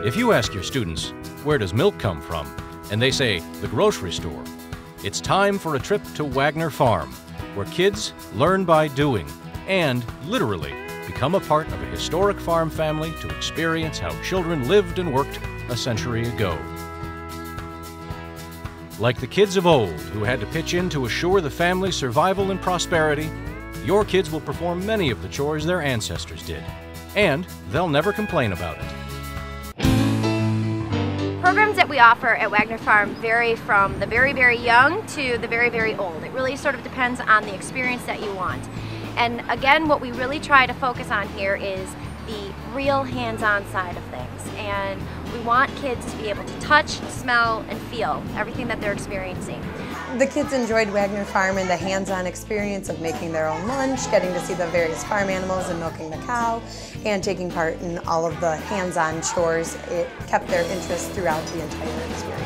If you ask your students, where does milk come from? And they say, the grocery store. It's time for a trip to Wagner Farm, where kids learn by doing and, literally, become a part of a historic farm family to experience how children lived and worked a century ago. Like the kids of old who had to pitch in to assure the family's survival and prosperity, your kids will perform many of the chores their ancestors did, and they'll never complain about it. Programs that we offer at Wagner Farm vary from the very, very young to the very, very old. It really sort of depends on the experience that you want. And again, what we really try to focus on here is the real hands-on side of things. And we want kids to be able to touch, smell, and feel everything that they're experiencing. The kids enjoyed Wagner Farm and the hands-on experience of making their own lunch, getting to see the various farm animals and milking the cow, and taking part in all of the hands-on chores. It kept their interest throughout the entire experience.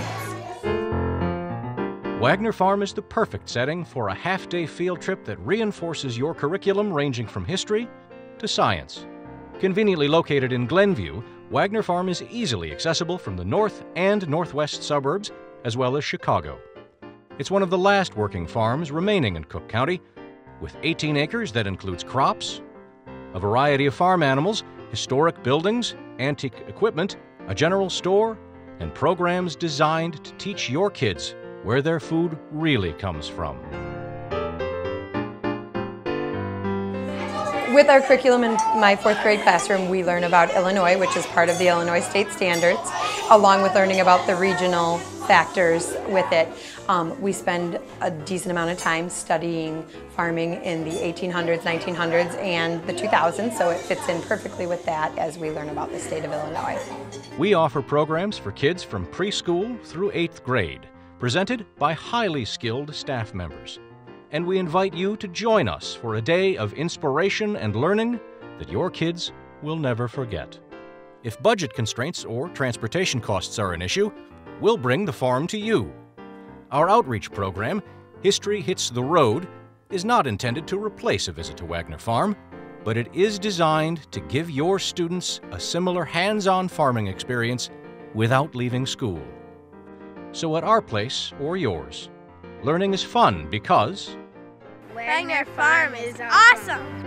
Wagner Farm is the perfect setting for a half-day field trip that reinforces your curriculum ranging from history to science. Conveniently located in Glenview, Wagner Farm is easily accessible from the north and northwest suburbs, as well as Chicago. It's one of the last working farms remaining in Cook County, with 18 acres that includes crops, a variety of farm animals, historic buildings, antique equipment, a general store, and programs designed to teach your kids where their food really comes from. With our curriculum in my 4th grade classroom, we learn about Illinois, which is part of the Illinois state standards, along with learning about the regional factors with it. We spend a decent amount of time studying farming in the 1800s, 1900s, and the 2000s, so it fits in perfectly with that as we learn about the state of Illinois. We offer programs for kids from preschool through 8th grade, presented by highly skilled staff members. And we invite you to join us for a day of inspiration and learning that your kids will never forget. If budget constraints or transportation costs are an issue, we'll bring the farm to you. Our outreach program, History Hits the Road, is not intended to replace a visit to Wagner Farm, but it is designed to give your students a similar hands-on farming experience without leaving school. So at our place or yours, learning is fun because Wagner Farm is awesome!